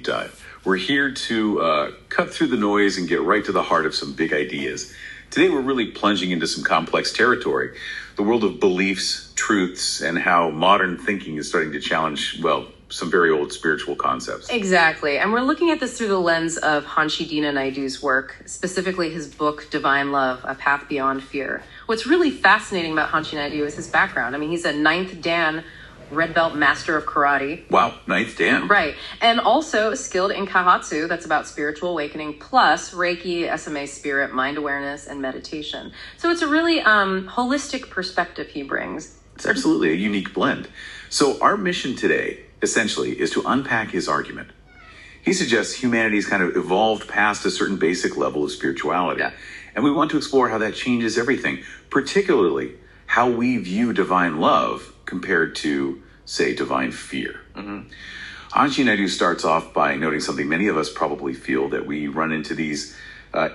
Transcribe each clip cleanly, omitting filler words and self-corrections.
dive. We're here to cut through the noise and get right to the heart of some big ideas. Today we're really plunging into some complex territory, the world of beliefs, truths, and how modern thinking is starting to challenge, well, some very old spiritual concepts. Exactly. And we're looking at this through the lens of Hanshi Deena Naidu's work, specifically his book, Divine Love, A Path Beyond Fear. What's really fascinating about Hanshi Naidu is his background. I mean, he's a 9th Dan red belt master of karate. Wow, 9th Dan. Right. And also skilled in Kahatsu, that's about spiritual awakening, plus Reiki, SMA spirit, mind awareness, and meditation. So it's a really holistic perspective he brings. It's absolutely a unique blend. So our mission today, essentially, is to unpack his argument. He suggests humanity's kind of evolved past a certain basic level of spirituality. Yeah. And we want to explore how that changes everything, particularly how we view divine love compared to, say, divine fear. Hanshi Naidu starts off by noting something many of us probably feel, that we run into these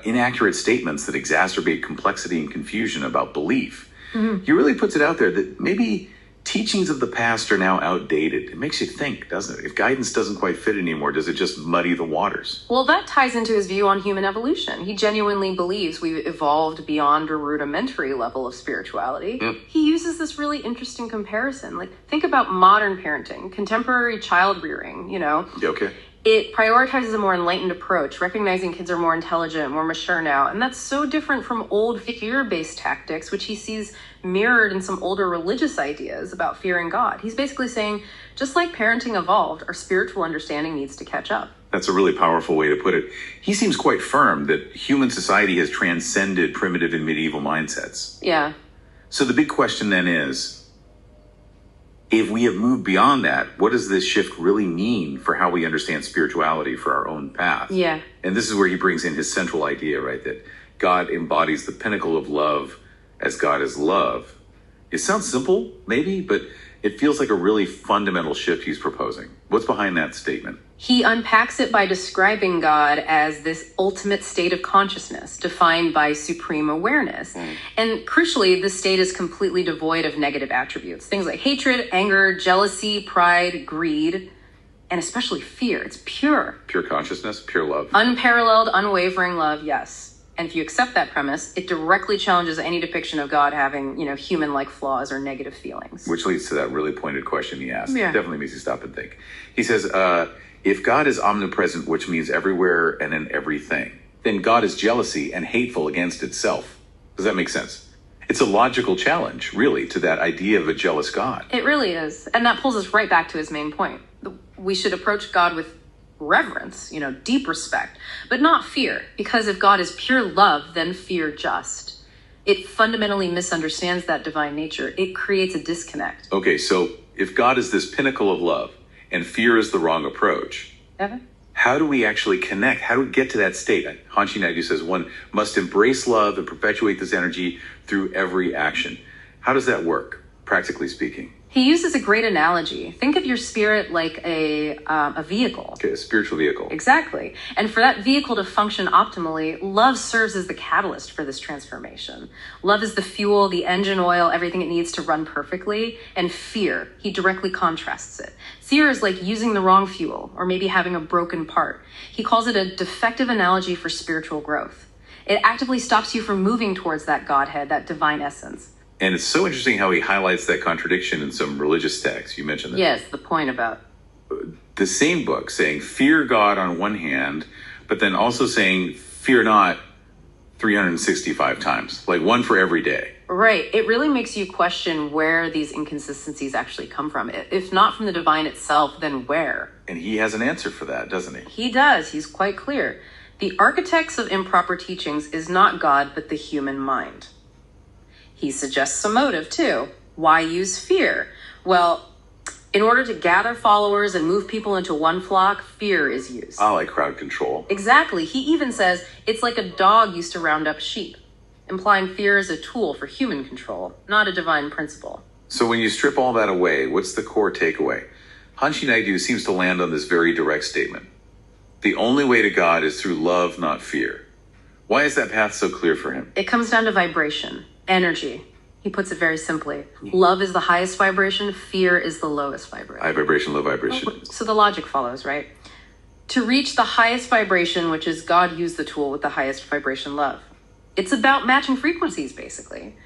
inaccurate statements that exacerbate complexity and confusion about belief. He really puts it out there that maybe teachings of the past are now outdated. It makes you think, doesn't it? If guidance doesn't quite fit anymore, does it just muddy the waters? Well, that ties into his view on human evolution. He genuinely believes we've evolved beyond a rudimentary level of spirituality. He uses this really interesting comparison. Like, think about modern parenting, contemporary child rearing, you know. Okay. It prioritizes a more enlightened approach, recognizing kids are more intelligent, more mature now. And that's so different from old fear-based tactics, which he sees mirrored in some older religious ideas about fearing God. He's basically saying, just like parenting evolved, our spiritual understanding needs to catch up. That's a really powerful way to put it. He seems quite firm that human society has transcended primitive and medieval mindsets. Yeah. So the big question then is, if we have moved beyond that, what does this shift really mean for how we understand spirituality for our own path? Yeah. And this is where he brings in his central idea, right? That God embodies the pinnacle of love as God is love. It sounds simple, maybe, but it feels like a really fundamental shift he's proposing. What's behind that statement? He unpacks it by describing God as this ultimate state of consciousness, defined by supreme awareness. And crucially, this state is completely devoid of negative attributes. Things like hatred, anger, jealousy, pride, greed, and especially fear. It's pure. Pure consciousness, pure love. Unparalleled, unwavering love, yes. And if you accept that premise, it directly challenges any depiction of God having, you know, human-like flaws or negative feelings. Which leads to that really pointed question he asked. Yeah. It definitely makes you stop and think. He says, if God is omnipresent, which means everywhere and in everything, then God is jealousy and hateful against itself. Does that make sense? It's a logical challenge, really, to that idea of a jealous God. It really is. And that pulls us right back to his main point. We should approach God with reverence, you know, deep respect, but not fear, because if God is pure love, then fear just. It fundamentally misunderstands that divine nature. It creates a disconnect. Okay, so if God is this pinnacle of love and fear is the wrong approach, Evan? how do we actually connect? How do we get to that state? Hanshi Naidu says one must embrace love and perpetuate this energy through every action. How does that work, practically speaking? He uses a great analogy. Think of your spirit like a vehicle. Okay, a spiritual vehicle. Exactly. And for that vehicle to function optimally, love serves as the catalyst for this transformation. Love is the fuel, the engine oil, everything it needs to run perfectly. And fear, he directly contrasts it. Fear is like using the wrong fuel or maybe having a broken part. He calls it a defective analogy for spiritual growth. It actively stops you from moving towards that Godhead, that divine essence. And it's so interesting how he highlights that contradiction in some religious texts. You mentioned that. Yes, the point about the same book saying fear God on one hand, but then also saying fear not 365 times, like one for every day. Right. It really makes you question where these inconsistencies actually come from. If not from the divine itself, then where? And he has an answer for that, doesn't he? He does. He's quite clear. The architects of improper teachings is not God, but the human mind. He suggests a motive, too. Why use fear? Well, in order to gather followers and move people into one flock, fear is used. Ah, like crowd control. Exactly. He even says it's like a dog used to round up sheep, implying fear is a tool for human control, not a divine principle. So when you strip all that away, what's the core takeaway? Hanshi Naidu seems to land on this very direct statement. The only way to God is through love, not fear. Why is that path so clear for him? It comes down to vibration. Energy. He puts it very simply. Love is the highest vibration. Fear is the lowest vibration. High vibration, low vibration. So the logic follows, right? To reach the highest vibration, which is God used the tool with the highest vibration love. It's about matching frequencies, basically.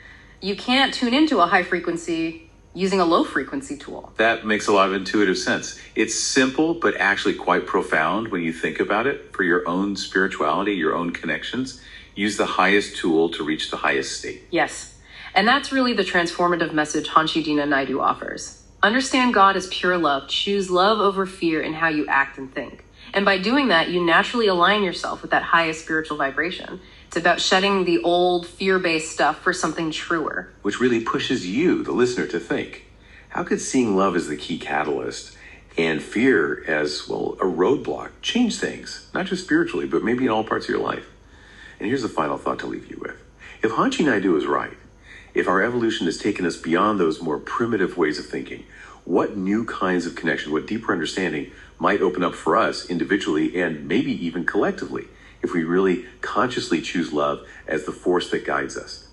You can't tune into a high frequency using a low frequency tool. That makes a lot of intuitive sense. It's simple, but actually quite profound when you think about it. For your own spirituality, your own connections, use the highest tool to reach the highest state. Yes. And that's really the transformative message Hanshi Deena Naidu offers. Understand God as pure love. Choose love over fear in how you act and think. And by doing that, you naturally align yourself with that highest spiritual vibration. It's about shedding the old fear-based stuff for something truer. Which really pushes you, the listener, to think, how could seeing love as the key catalyst and fear as, well, a roadblock change things? Not just spiritually, but maybe in all parts of your life. And here's the final thought to leave you with. If Hanshi Naidu is right, if our evolution has taken us beyond those more primitive ways of thinking, what new kinds of connection, what deeper understanding might open up for us individually and maybe even collectively if we really consciously choose love as the force that guides us?